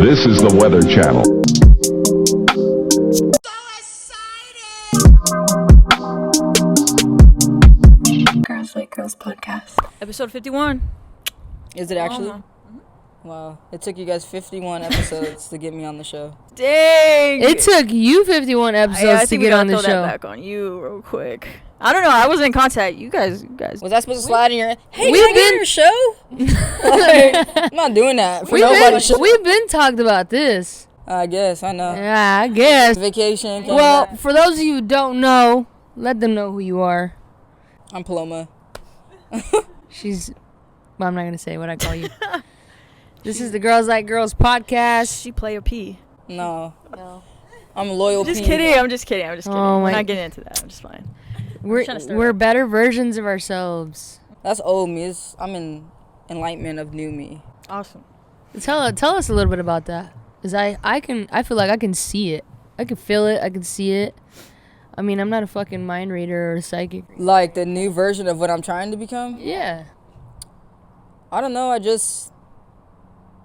This is the Weather Channel. Girls Like Girls podcast. Episode 51. Is it actually? Mm-hmm. Wow. It took you guys 51 episodes to get me on the show. Dang. It took you 51 episodes to get on the throw show. that back on you real quick. I don't know. I wasn't in contact. You guys. Was I supposed to slide in your... Hey, We've can I get on your show? Like, I'm not doing that for nobody's show. We've been talked about this. I guess. I know. Yeah, I guess. Vacation. came Well, back. for those of you who don't know, let them know who you are. I'm Paloma. She's... Well, I'm not going to say what I call you. This is the Girls Like Girls podcast. She play a P. No. I'm a loyal Just P. kidding. I'm just kidding. Oh We're my- not getting into that. I'm just fine. trying to start We're up. better versions of ourselves. That's old me. I'm in Enlightenment of New Me. Awesome. Tell us a little bit about that. Because I feel like I can see it. I can feel it. I can see it. I mean, I'm not a fucking mind reader or a psychic. Like the new version of what I'm trying to become? Yeah. I don't know.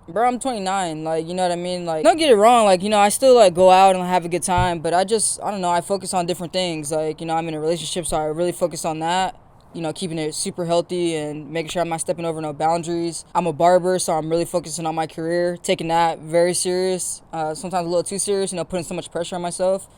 Bro, I'm 29. Like, you know what I mean? Like, don't get it wrong. Like, you know, I still, like, go out and have a good time. But I don't know. I focus on different things. Like, you know, I'm in a relationship, so I really focus on that. You know, keeping it super healthy and making sure I'm not stepping over no boundaries. I'm a barber, so I'm really focusing on my career, taking that very serious. Sometimes a little too serious, you know, putting so much pressure on myself.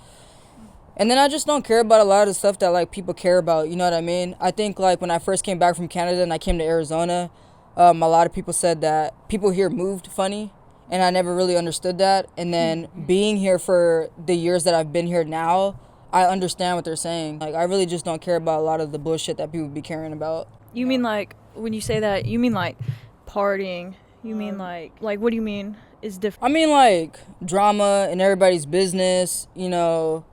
And then I just don't care about a lot of the stuff that, like, people care about. You know what I mean? I think, like, when I first came back from Canada and I came to Arizona, a lot of people said that people here moved funny, and I never really understood that. And then being here for the years that I've been here now, I understand what they're saying. Like, I really just don't care about a lot of the bullshit that people be caring about. You mean like when you say that? You mean like partying? You mean like what do you mean is different? I mean, like, drama and everybody's business, you know,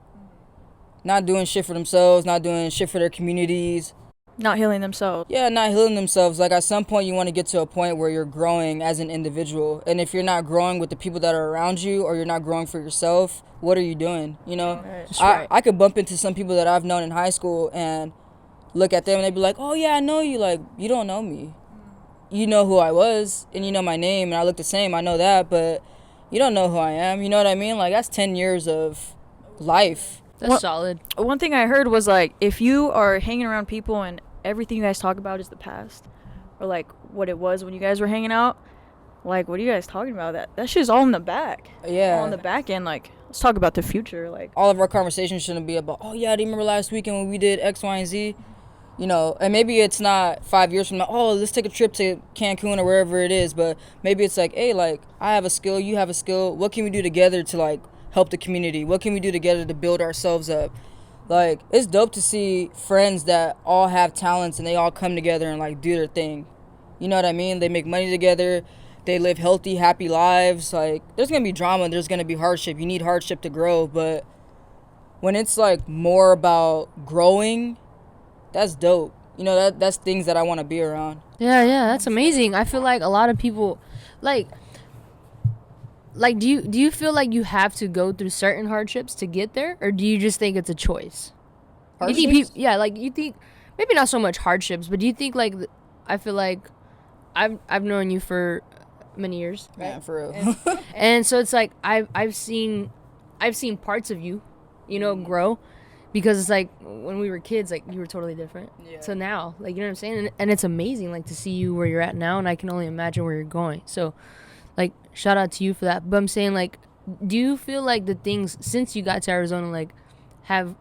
not doing shit for themselves, not doing shit for their communities. Not healing themselves. Yeah, not healing themselves. Like, at some point, you want to get to a point where you're growing as an individual. And if you're not growing with the people that are around you, or you're not growing for yourself, what are you doing? You know? Right. I could bump into some people that I've known in high school and look at them and they'd be like, oh, yeah, I know you. Like, you don't know me. You know who I was, and you know my name, and I look the same. I know that, but you don't know who I am. You know what I mean? Like, that's 10 years of life. That's solid. One thing I heard was like if you are hanging around people and everything you guys talk about is the past, or like what it was when you guys were hanging out, like what are you guys talking about? That shit's all in the back. Yeah. All in the back end. Like, let's talk about the future. Like, All of our conversations shouldn't be about, oh, yeah, do you remember last weekend when we did X, Y, and Z? You know, and maybe it's not 5 years from now, oh, let's take a trip to Cancun or wherever it is, but maybe it's like, hey, like, I have a skill, you have a skill. What can we do together to, like, help the community? What can we do together to build ourselves up? Like, it's dope to see friends that all have talents and they all come together and, like, do their thing. You know what I mean? They make money together. They live healthy, happy lives. Like, there's going to be drama. There's going to be hardship. You need hardship to grow. But when it's, like, more about growing, that's dope. You know, that's things that I want to be around. Yeah, that's amazing. I feel like a lot of people, like do you feel like you have to go through certain hardships to get there, or do you just think it's a choice? You think you think maybe not so much hardships, but do you think like I feel like I've known you for many years, right? Yeah, for real. And so it's like I've seen parts of you, you know, grow, because it's like when we were kids, like you were totally different. Yeah. So now, like, you know what I'm saying, and it's amazing, like, to see you where you're at now, and I can only imagine where you're going. So, like, shout out to you for that. But I'm saying, like, do you feel like the things since you got to Arizona, like, have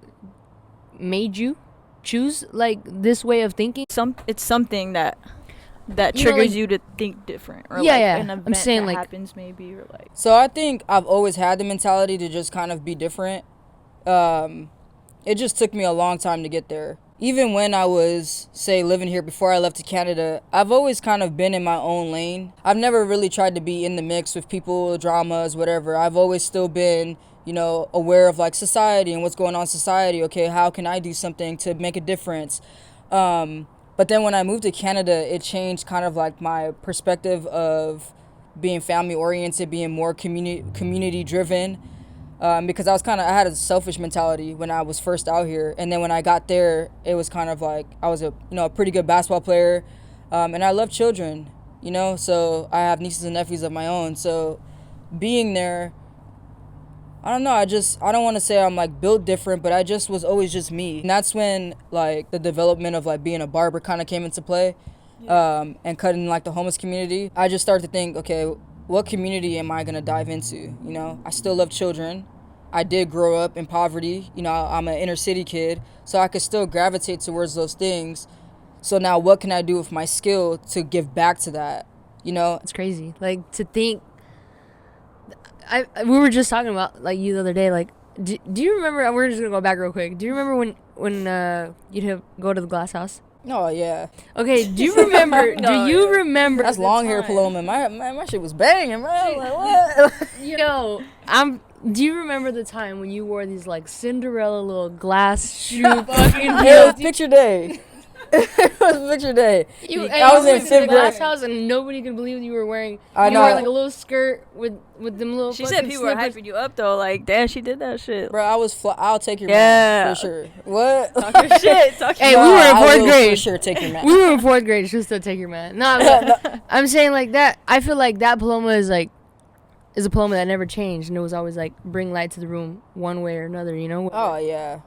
made you choose like this way of thinking? it's something that You know, triggers like- you to think different, or Yeah, like yeah. an I'm event saying, that like- happens maybe, or like So I think I've always had the mentality to just kind of be different. It just took me a long time to get there. Even when I was, say, living here before I left to Canada, I've always kind of been in my own lane. I've never really tried to be in the mix with people, dramas, whatever. I've always still been, you know, aware of, like, society and what's going on in society. Okay, how can I do something to make a difference? But then when I moved to Canada, it changed kind of like my perspective of being family oriented, being more community driven. Because I had a selfish mentality when I was first out here, and then when I got there, it was kind of like I was a pretty good basketball player, and I love children, you know. So I have nieces and nephews of my own. So being there, I don't know, I don't want to say I'm like built different, but I just was always just me. And that's when like the development of like being a barber kind of came into play, and cutting like the homeless community. I just started to think, okay, what community am I gonna dive into? You know, I still love children. I did grow up in poverty. You know, I'm an inner city kid, so I could still gravitate towards those things. So now what can I do with my skill to give back to that? You know, It's crazy. Like, to think. We were just talking about, like, you the other day. Like, do you remember? We're just gonna go back real quick. Do you remember when you'd go to the glass house? oh yeah, Okay. Do you remember? No, do you remember? that's the long hair time- Paloma. My shit was banging, bro. I'm like, what? Yo, do you remember the time when you wore these like Cinderella little glass shoe fucking It heels? was picture day. It was picture day. I was in went to the fifth glass grade. house and nobody could believe you were wearing. I You know. were like a little skirt with them little. She said fucking people were slippers. hyping you up though. Like, damn, she did that shit. Bro, I was I'll take your Yeah. man for sure. What? Talking shit. Talking Hey, No, we were in I fourth will grade. for sure take your man. We were in fourth grade. She still take your man. No, I'm saying like that. I feel like that Paloma is a Paloma that never changed, and it was always like bring light to the room one way or another. You know. Oh yeah.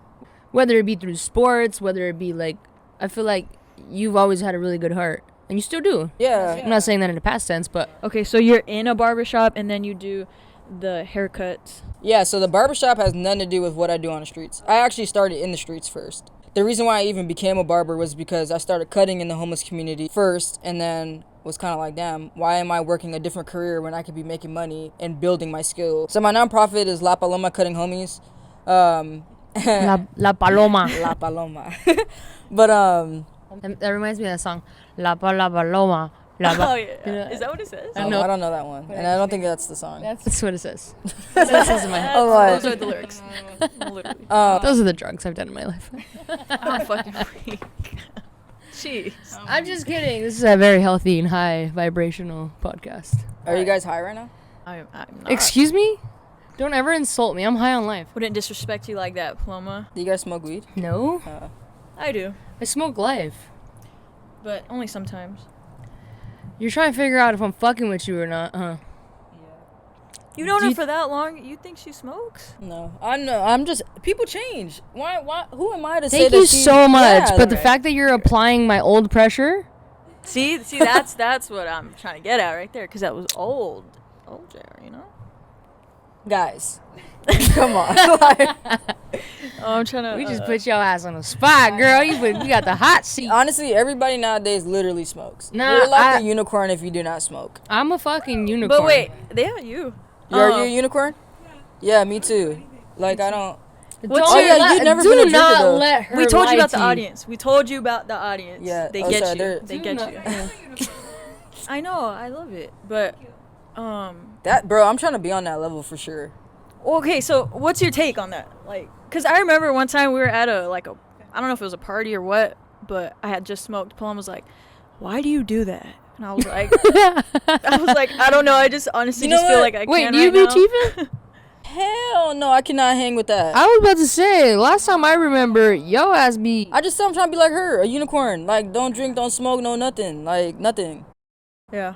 Whether it be through sports, whether it be like, I feel like you've always had a really good heart, and you still do. Yeah. I'm not saying that in the past tense, but Okay, so you're in a barbershop and then you do the haircuts. Yeah, so the barbershop has nothing to do with what I do on the streets. I actually started in the streets first. The reason why I even became a barber was because I started cutting in the homeless community first, and then was kind of like, damn, why am I working a different career when I could be making money and building my skill? So my nonprofit is La Paloma Cutting Homies. La Paloma. La Paloma. But That reminds me of that song, La Paloma. Oh yeah. You know- Is that what it says? I know. I don't know that one, and I don't think that's the song. That's what it says. That's what it says in my head. Those are the lyrics. Literally. Those are the drugs I've done in my life. I'm a fucking freak. Jeez. I'm just kidding. This is a very healthy and high vibrational podcast. Are you guys high right now? I'm not. Excuse me? Don't ever insult me. I'm high on life. Wouldn't disrespect you like that, Paloma. Do you guys smoke weed? No. I do, I smoke life. but only sometimes. You're trying to figure out if I'm fucking with you or not, huh? You known Do her you- for that long? You think she smokes? No, I know. I'm just people change. Why? Who am I to say Thank that you she- so much. Yeah, But the like- fact that you're applying my old pressure, See, that's what I'm trying to get at right there, because that was old Jerry, you know. guys, come on. Like, Oh, I'm trying to. we just put your ass on the spot, girl. You got the hot seat. honestly, everybody nowadays literally smokes. Nah, You're like I- a unicorn if you do not smoke. I'm a fucking unicorn. But wait, yeah, you. Are you a unicorn? Yeah, me too. Like I don't. What's Oh, your- yeah, you've never do been a drinker, not though. let her We told lie you about to the audience. We told you about the audience. Yeah. They Oh, get sorry, you. they're- They Do get not- you. I know. I love it, but That bro, I'm trying to be on that level for sure. okay. So what's your take on that? Like, cause I remember one time we were at I don't know if it was a party or what, but I had just smoked. Paloma was like, "Why do you do that?" And I was like, I don't know. I just honestly You know just feel what? like I Wait, can do you right be now. chiefing? Hell no, I cannot hang with that. I was about to say, last time I remember, yo ass be. I just said I'm trying to be like her, a unicorn. Like don't drink, don't smoke, no nothing. Like nothing. Yeah.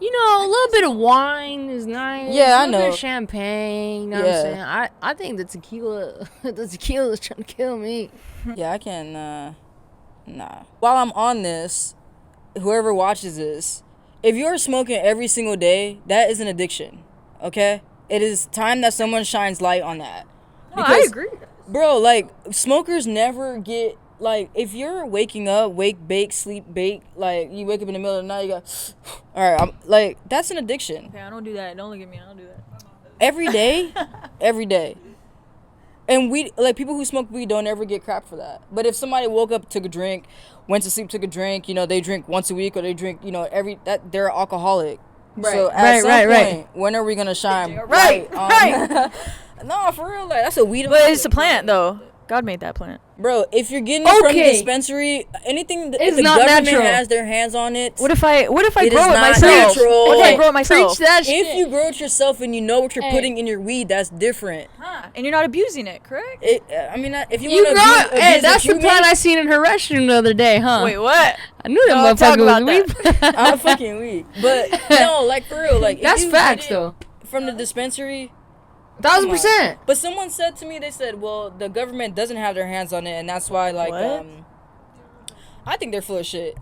You know, a little bit of wine is nice. Yeah, I A little bit know. of champagne. You know what Yeah. I'm saying? I think the tequila is trying to kill me. Yeah, I can. Nah. While I'm on this, whoever watches this, if you're smoking every single day, that is an addiction. Okay, it is time that someone shines light on that. No, I agree. Bro. Like smokers never get like if you're waking up, wake, bake, sleep, bake. Like you wake up in the middle of the night, you got. All right, I'm like that's an addiction. Okay, I don't do that. Don't look at me. I don't do that. Every day, every day. And we like people who smoke weed don't ever get crap for that. But if somebody woke up, took a drink, went to sleep, took a drink, they drink once a week or they drink, they're an alcoholic. Right. So at some point, right. when are we gonna shine Right, light on- No, for real, like that's a weed. But it's a plant, though. God made that plant. Bro, if you're getting it from the Okay. dispensary, anything that It's the not government natural. has their hands on it. What if I It grow is it not myself? natural. What if I Okay, grow it myself? Preach that shit. If you grow it yourself and you know what you're Hey. putting in your weed, that's different. And you're not abusing it, correct? If you You want grow to it. Hey, that's the plant I seen in her restroom the other day, huh? Wait, what? I knew that No, talk motherfucker about was weed. I'm fucking weak. But no, like for real, like if That's you facts, get it though. from the dispensary. 1,000%. But someone said to me, they said, well, the government doesn't have their hands on it, and that's why, like, What? I think they're full of shit.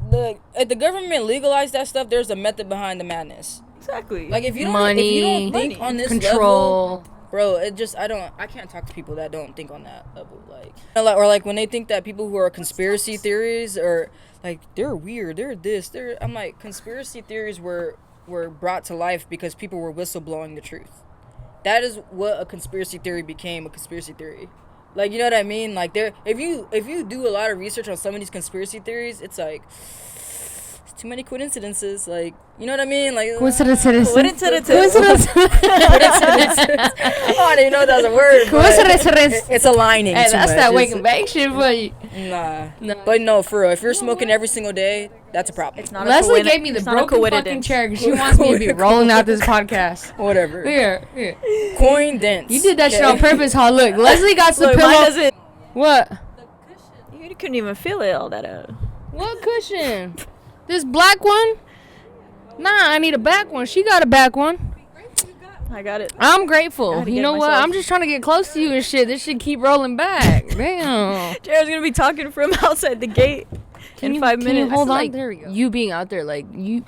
If the government legalized that stuff, there's a method behind the madness. Exactly. Like, if you don't Money, think on this control. level, bro, I can't talk to people that don't think on that level. Like when they think that people who are conspiracy theories or, like, they're weird, I'm like, conspiracy theories were brought to life because people were whistleblowing the truth. That is what a conspiracy theory became, a conspiracy theory. Like, you know what I mean? Like, if you do a lot of research on some of these conspiracy theories, it's like, it's too many coincidences. Like, you know what I mean? Like, Coincidences. Coincidences. Oh, I didn't even know that was a word. Coincidences. It's aligning. Hey, too that's much. that It's- wake and bake shit for you. Nah. But no, for real. If you're smoking every single day, that's a problem. It's not Leslie a gave me the it's not a broken fucking coincidence. chair because she wants me to be rolling out this podcast. Whatever. Here. Coin dents. You did that shit on purpose, huh? Look, Leslie got some Look, pillow. mine doesn't. What? You couldn't even feel it all that out. What cushion? This black one? Nah, I need a back one. She got a back one. I got it. I'm I had grateful. to You get know what? myself. I'm just trying to get close to you and shit. This should keep rolling back. Damn. Jared's gonna be talking from outside the gate in 5 Can minutes. you hold on? Like, There we go. You being out there, like you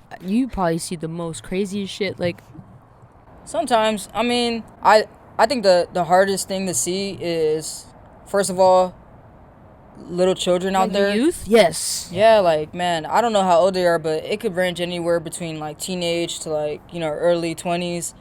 probably see the most craziest shit. Like, Sometimes, I mean, I think the hardest thing to see is, first of all, little children out the there. youth. Yes. Yeah, like, man, I don't know how old they are, but it could range anywhere between, like, teenage to, like, you know, early 20s,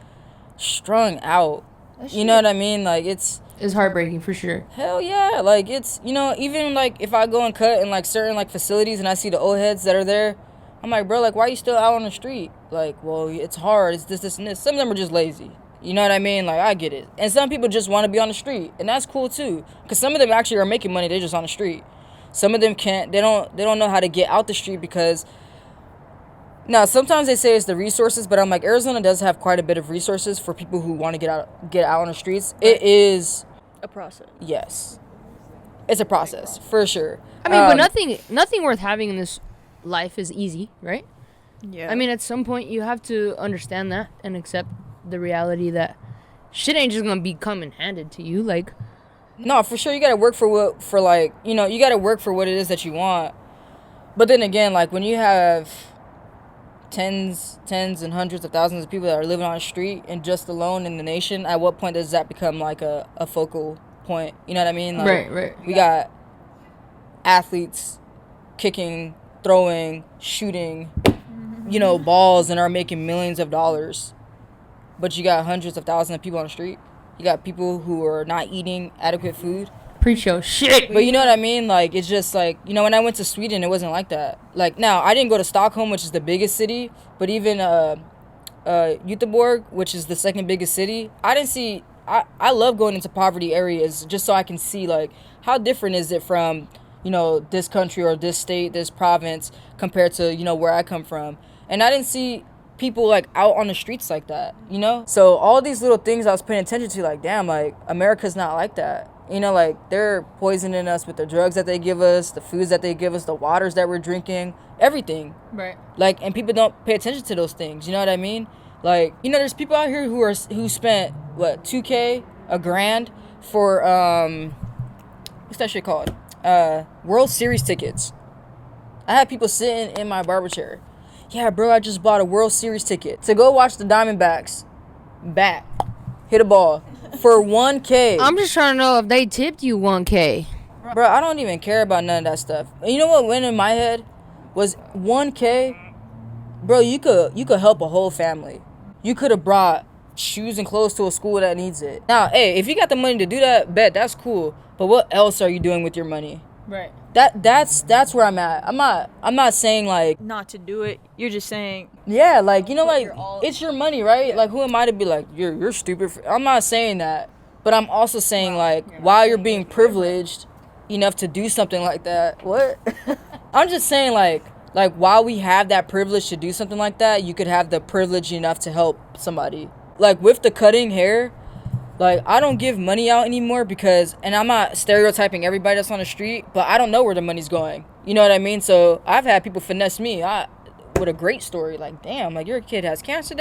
strung out. You know what I mean? Like, it's heartbreaking for sure. hell yeah. Like, it's, you know, even, like, if I go and cut in, like, certain, like, facilities and I see the old heads that are there, I'm like, bro, like, why are you still out on the street? Like, well, it's hard. It's this, and this. Some of them are just lazy. You know what I mean? Like, I get it. And some people just want to be on the street, and that's cool too. Because some of them actually are making money. They're just on the street. Some of them can't. They don't know how to get out the street because. Now, sometimes they say it's the resources, but I'm like, Arizona does have quite a bit of resources for people who want to get out on the streets. It is, a process. yes, it's a process for sure. I mean, but nothing worth having in this life is easy, right? Yeah. I mean, at some point you have to understand that and accept the reality that shit ain't just gonna be coming handed to you. Like, No, for sure, you gotta work for what it is that you want. But then again, like, when you have tens and hundreds of thousands of people that are living on the street and just alone in the nation, at what point does that become like a focal point? You know what I mean? Like, right. We got athletes kicking, throwing, shooting, you know, balls and are making millions of dollars. But you got hundreds of thousands of people on the street. You got people who are not eating adequate food. Preach your shit. But you know what I mean? Like, it's just like, you know, when I went to Sweden, it wasn't like that. Like, now, I didn't go to Stockholm, which is the biggest city, but even Göteborg, which is the second biggest city, I didn't see, I love going into poverty areas just so I can see, like, how different is it from, you know, this country or this state, this province, compared to, you know, where I come from. And I didn't see people, like, out on the streets like that, you know? So all these little things I was paying attention to, like, damn, like, America's not like that. You know, like, they're poisoning us with the drugs that they give us, the foods that they give us, the waters that we're drinking, everything. Right. Like, and people don't pay attention to those things. You know what I mean? Like, you know, there's people out here who spent, what, $2,000, $1,000 for, what's that shit called? World Series tickets. I had people sitting in my barber chair. Yeah, bro, I just bought a World Series ticket to go watch the Diamondbacks hit a ball for $1,000. I'm just trying to know if they tipped you $1,000. Bro, I don't even care about none of that stuff. And you know what went in my head was $1,000. Bro, you could help a whole family. You could have brought shoes and clothes to a school that needs it. Now, hey, if you got the money to do that, bet, that's cool. But what else are you doing with your money? Right. That's where I'm at. I'm not saying, like, not to do it. You're just saying, yeah, like, you know, But like, you're all- it's your money, right? Yeah. Like, who am I to be like, you're stupid? I'm not saying that. But I'm also saying, like, while you're being privileged enough to do something like that, what? I'm just saying, like, while we have that privilege to do something like that, you could have the privilege enough to help somebody. Like, with the cutting hair, like, I don't give money out anymore because, and I'm not stereotyping everybody that's on the street, but I don't know where the money's going. You know what I mean? So I've had people finesse me. with a great story. Like, damn, like your kid has cancer.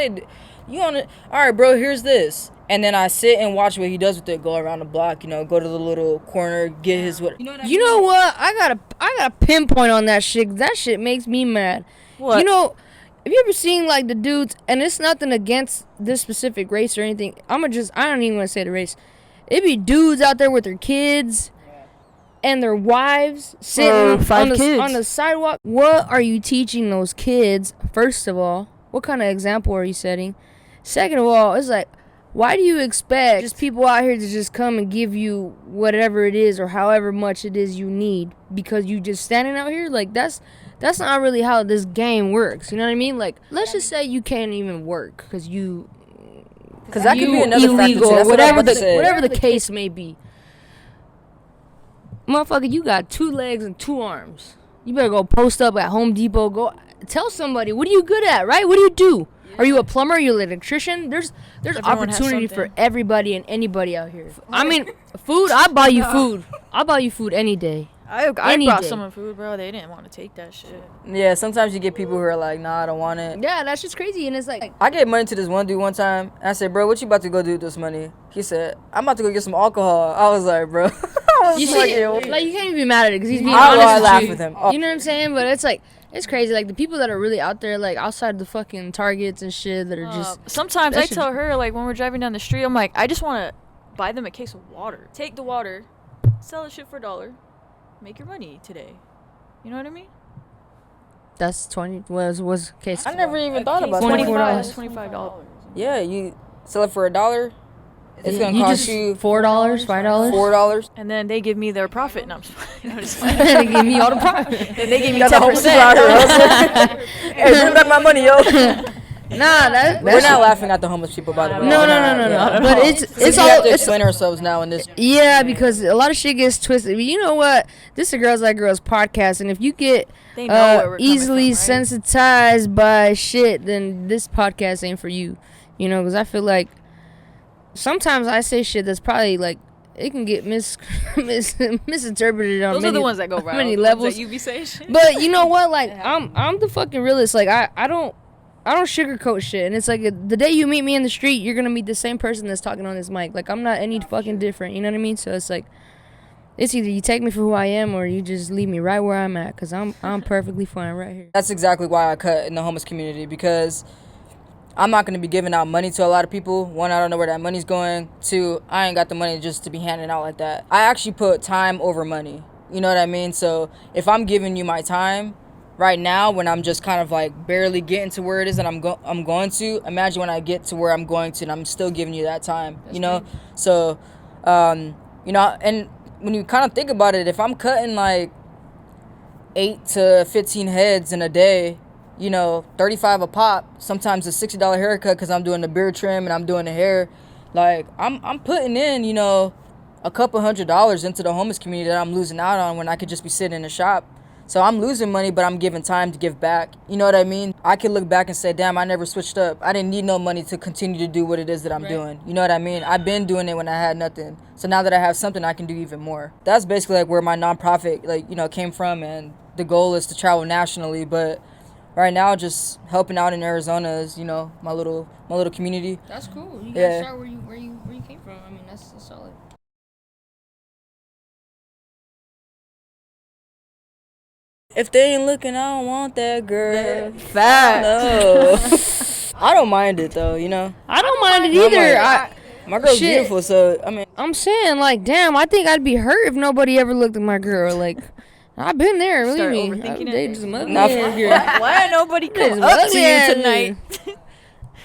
You on it? All right, bro. Here's this. And then I sit and watch what he does with it. Go around the block, go to the little corner, get his what. You know what? I gotta pinpoint on that shit. 'Cause that shit makes me mad. What? Have you ever seen like the dudes? And it's nothing against this specific race or anything. I don't even want to say the race. It be dudes out there with their kids and their wives sitting on the sidewalk. What are you teaching those kids? First of all, what kind of example are you setting? Second of all, it's like, why do you expect just people out here to just come and give you whatever it is or however much it is you need because you just standing out here? Like, that's not really how this game works. You know what I mean? Like, let's just say you can't even work because that could be another illegal or whatever the case may be. Motherfucker, you got 2 legs and 2 arms. You better go post up at Home Depot. Go tell somebody, what are you good at, right? What do you do? Are you a plumber? Are you an electrician? There's opportunity for everybody and anybody out here. I mean, food. I'll buy you food. I'll buy you food any day. I brought someone food, bro. They didn't want to take that shit. Yeah, sometimes you get people who are like, nah, I don't want it. Yeah, that's just crazy. And it's like, I gave money to this one dude one time. And I said, bro, what you about to go do with this money? He said, I'm about to go get some alcohol. I was like, bro. You can't even be mad at it because he's being honest. I laugh with him. You know what I'm saying? But it's like, it's crazy. Like, the people that are really out there, like, outside the fucking Targets and shit that are just... Sometimes I tell her, like, when we're driving down the street, I'm like, I just want to buy them a case of water. Take the water, sell the shit for $1, make your money today. You know what I mean? That's 20... was case... I never even thought about $24. $25. Yeah, you sell it for $1. It's gonna cost you $4, $5, $4, and then they give me their profit. No, I'm just they give me all the profit. And they give me 10%. Hey, bring back my money, yo. We're not laughing at the homeless people, by the way. No. But it's all. We have to explain ourselves now in this. Yeah, because a lot of shit gets twisted. But you know what? This is a Girls Like Girls podcast, and if you get easily from, right? sensitized by shit, then this podcast ain't for you. Because I feel like sometimes I say shit that's probably like it can get misinterpreted on those many, are the ones that go right. Many levels. That you be saying shit. But you know what? Like I'm the fucking realist. Like I don't sugarcoat shit. And it's like the day you meet me in the street, you're gonna meet the same person that's talking on this mic. Like I'm not any fucking different. You know what I mean? So it's like it's either you take me for who I am or you just leave me right where I'm at. Cause I'm perfectly fine right here. That's exactly why I cut in the homeless community, because I'm not going to be giving out money to a lot of people. One, I don't know where that money's going. Two, I ain't got the money just to be handing out like that. I actually put time over money. You know what I mean? So if I'm giving you my time right now when I'm just kind of like barely getting to where it is that I'm going to, imagine when I get to where I'm going to and I'm still giving you that time, That's Great. So, and when you kind of think about it, if I'm cutting like 8 to 15 heads in a day, $35 a pop, sometimes a $60 haircut because I'm doing the beard trim and I'm doing the hair. Like, I'm putting in, a couple $100s into the homeless community that I'm losing out on when I could just be sitting in a shop. So I'm losing money, but I'm giving time to give back. You know what I mean? I could look back and say, damn, I never switched up. I didn't need no money to continue to do what it is that I'm doing. You know what I mean? I've been doing it when I had nothing. So now that I have something, I can do even more. That's basically like where my nonprofit, came from. And the goal is to travel nationally, but right now, just helping out in Arizona is, my little community. That's cool. You gotta start where you came from. I mean, that's solid. If they ain't looking, I don't want that girl. Fact. No. I don't mind it though. I don't mind it either. My girl's beautiful, so I mean. I'm saying, like, damn, I think I'd be hurt if nobody ever looked at my girl. Like, I've been there, believe me. Overthinking it. Just why ain't nobody come up to you tonight?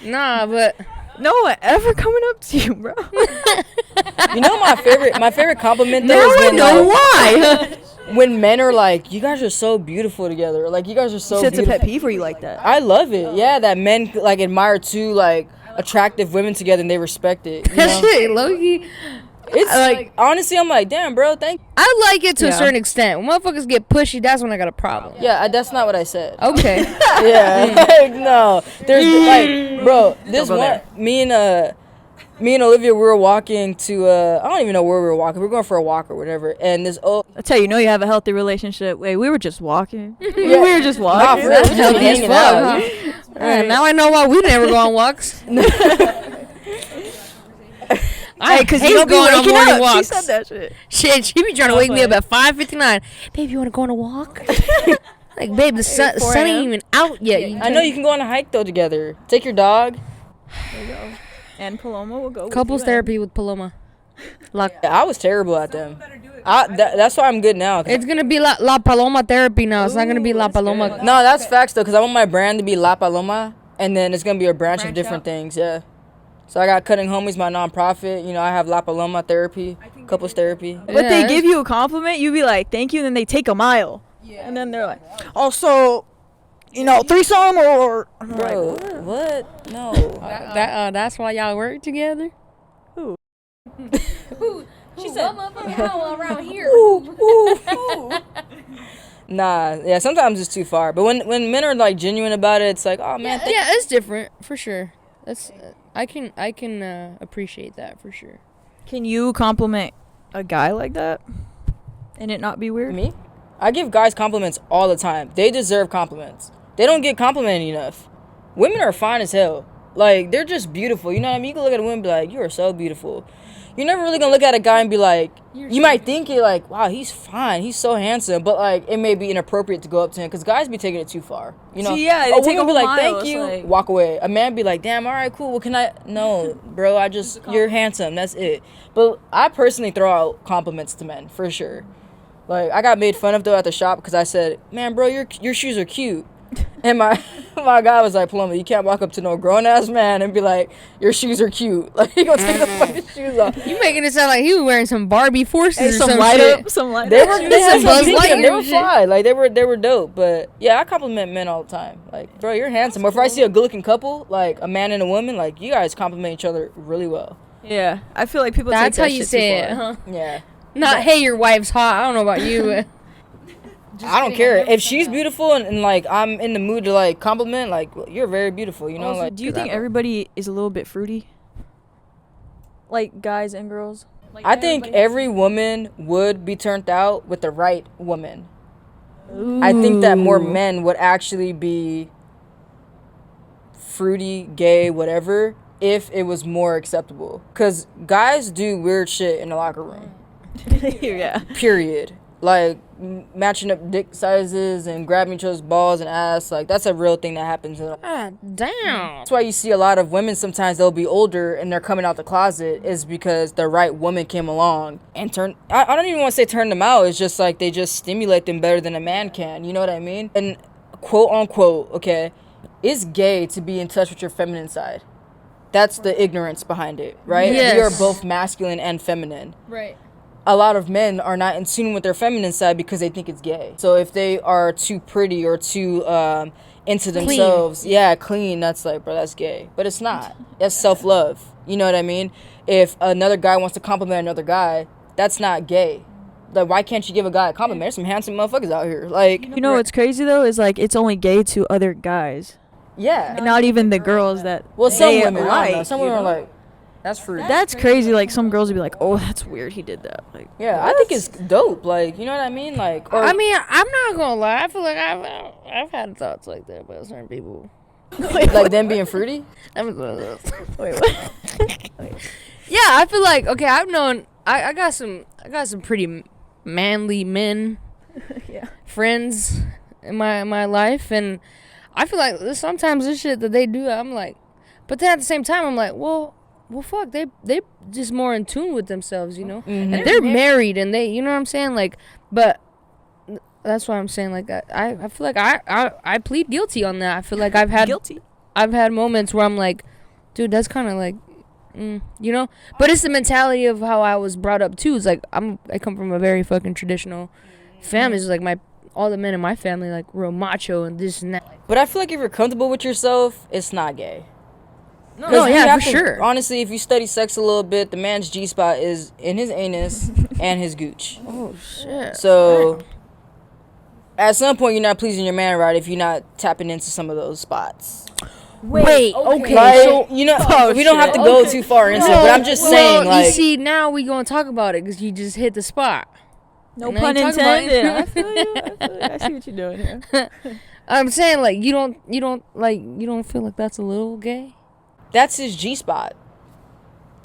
Nah, but no one ever coming up to you, bro. My favorite compliment though now is I know why. When men are like, you guys are so beautiful together. Like, you guys are so beautiful. It's a pet peeve for you like that. I love it. Yeah, that men like admire two like attractive women together and they respect it. That shit, Loki. It's like, honestly, I'm like, damn, bro, thank you. I like it to a certain extent. When motherfuckers get pushy, that's when I got a problem. Yeah, that's not what I said. Okay. Yeah, no. There's like, bro, this one, me and Me and Olivia, we were walking to, I don't even know where we were walking. We were going for a walk or whatever. And this old... That's how you know you have a healthy relationship. Wait, we were just walking. Yeah. We were just walking. Nah, for real, we just Healthy as hanging fuck, out. huh? Alright, now I know why we never go on walks. I Because hate you don't be going on waking morning up. walks. She said that shit. Shit, she be trying to wake me up at 5:59. Babe, you want to go on a walk? Like, babe, the sun ain't even out yet. I know you can go on a hike, though, together. Take your dog. There you go. And Paloma will go. Couples therapy with Paloma. Yeah, I was terrible at them. That's why I'm good now. It's gonna be La Paloma therapy now. It's not gonna be La Paloma. No, that's facts, though, because I want my brand to be La Paloma, and then it's going to be a branch of different things, yeah. So I got Cutting Homies, my nonprofit. You know, I have La Paloma therapy, couples therapy. But they give you a compliment, you be like, thank you, and then they take a mile. Yeah. And then they're like, also, you know, threesome or... Bro, what? No. That's why y'all work together. Who? She said, around here. Nah, yeah, sometimes it's too far. But when men are, like, genuine about it, it's like, oh, man. Yeah, it's different, for sure. That's... I can appreciate that for sure. Can you compliment a guy like that and it not be weird? Me? I give guys compliments all the time. They deserve compliments. They don't get complimented enough. Women are fine as hell. Like, they're just beautiful. You know what I mean? You can look at a woman and be like, you are so beautiful. You're never really going to look at a guy and be like, you might think it like, wow, he's fine. He's so handsome. But, like, it may be inappropriate to go up to him because guys be taking it too far. You know? See, yeah, they a take woman a be whole like, mile. thank you, It's like- walk away. A man be like, damn, all right, cool. What can I? No, bro, you're handsome. That's it. But I personally throw out compliments to men, for sure. Like, I got made fun of, though, at the shop because I said, man, bro, your shoes are cute. And my guy was like, Paloma, you can't walk up to no grown-ass man and be like, your shoes are cute. Like, he gonna take the fucking shoes off. You making it sound like he was wearing some Barbie forces or some light shit. up, some light They up. were Some they had Buzz some pink in them. They Lightyear were shit. fly. Like, they were dope. But, yeah, I compliment men all the time. Like, bro, you're handsome. Or if I see a good-looking couple, like a man and a woman, like, you guys compliment each other really well. Yeah, I feel like people That's take how that you shit say too it, far. huh? Yeah. Not, hey, your wife's hot. I don't know about you. I don't care. If she's beautiful and, like, I'm in the mood to, like, compliment, like, well, you're very beautiful, you know? Also, Like, do you think everybody is a little bit fruity? Like guys and girls? Like I think every woman would be turned out with the right woman. I think that more men would actually be fruity, gay, whatever, if it was more acceptable. Because guys do weird shit in the locker room. Yeah. Period. Like, matching up dick sizes and grabbing each other's balls and ass. Like, that's a real thing that happens. Ah, damn. That's why you see a lot of women sometimes they'll be older and they're coming out the closet is because the right woman came along and I don't even want to say turn them out. It's just like they just stimulate them better than a man can. You know what I mean? And quote unquote, okay, it's gay to be in touch with your feminine side. That's the ignorance behind it, right? Yes. We are both masculine and feminine. Right. A lot of men are not in tune with their feminine side because they think it's gay. So if they are too pretty or too into themselves, clean, that's like, bro, that's gay. But it's not. That's self-love. You know what I mean? If another guy wants to compliment another guy, that's not gay. Like, why can't you give a guy a compliment? There's some handsome motherfuckers out here. Like, You know what's crazy though is like it's only gay to other guys, yeah. not even the girls that. Well, some they women, I don't know. like, Some you women are know? like, that's fruity. That's crazy. Like some girls would be like, "Oh, that's weird. He did that." Like, Yeah, I think it's dope. Like, you know what I mean? Like, or, I mean, I'm not gonna lie. I feel like I've had thoughts like that about certain people. like them being fruity. wait, what? Yeah, I feel like I've known I got some pretty manly men Yeah. friends in my life, and I feel like sometimes this shit that they do, I'm like, but then at the same time I'm like, well fuck, they just more in tune with themselves, you know, and they're married and they, you know what I'm saying, like, but that's why I'm saying, like, I feel like I plead guilty on that. I feel like I've had moments where I'm like, dude, that's kind of like, you know, but it's the mentality of how I was brought up too. It's like I come from a very fucking traditional family. It's like all the men in my family like real macho and this and that. But I feel like if you're comfortable with yourself, it's not gay. No, you yeah, have for to- sure. Honestly, if you study sex a little bit, the man's G-spot is in his anus and his gooch. Oh shit. So, at some point, you're not pleasing your man right if you're not tapping into some of those spots. Wait, okay. Like, So you know, we don't have to go too far into it, but I'm just saying, like, you see, now we gonna talk about it because you just hit the spot. No And I pun ain't talking about intended. it. I feel you. I see what you're doing here. I'm saying, like, you don't feel like that's a little gay? that's his G spot.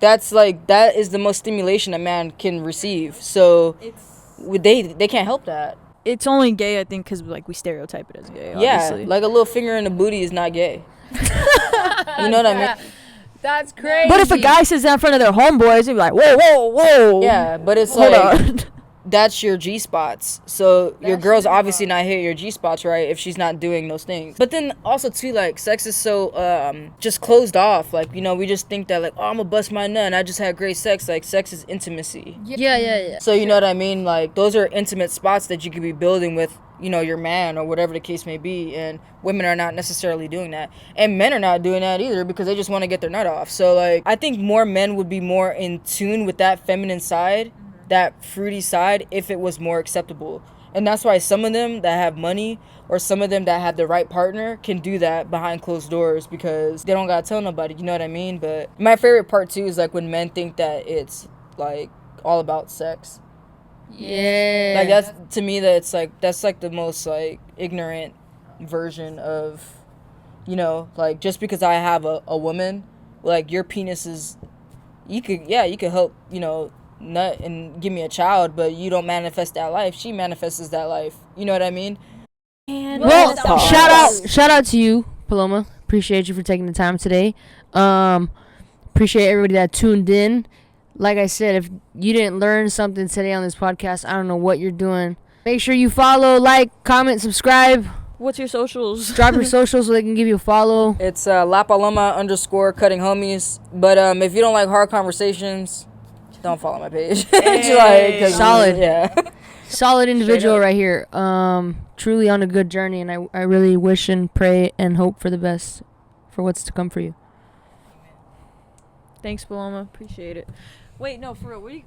That's like, that is the most stimulation a man can receive. So they can't help that. It's only gay, I think, because like we stereotype it as gay. Yeah, Obviously. like a little finger in the booty is not gay. You know what I mean? That's crazy. But if a guy sits down in front of their homeboys, they'd be like, "Whoa, whoa, whoa!" Yeah, but it's Hold like on. that's your G spots. So your girl's obviously not hitting your G spots, right? If she's not doing those things. But then also too, like, sex is so just closed off. Like, you know, we just think that, like, oh, I'm gonna bust my nut and I just had great sex. Like, sex is intimacy. Yeah. So you know what I mean? Like, those are intimate spots that you could be building with, you know, your man or whatever the case may be. And women are not necessarily doing that, and men are not doing that either because they just want to get their nut off. So like, I think more men would be more in tune with that feminine side, that fruity side, if it was more acceptable. And that's why some of them that have money or some of them that have the right partner can do that behind closed doors because they don't gotta tell nobody, you know what I mean? But my favorite part too is like when men think that it's like all about sex. Yeah. Like, that's, to me, that's like the most like ignorant version of, you know, like, just because I have a woman, like, your penis is, you could help, you know, nut and give me a child, but you don't manifest that life. She manifests that life. You know what I mean? Well, shout out to you, Paloma. Appreciate you for taking the time today. Appreciate everybody that tuned in. Like I said, if you didn't learn something today on this podcast, I don't know what you're doing. Make sure you follow, like, comment, subscribe. What's your socials? Drop your socials so they can give you a follow. It's La Paloma _ cutting homies. But if you don't like hard conversations, don't follow my page. Hey. 'Cause, Solid. Yeah. Solid individual right here. Truly on a good journey, and I really wish and pray and hope for the best for what's to come for you. Thanks, Paloma. Appreciate it. Wait, no, for real. What do you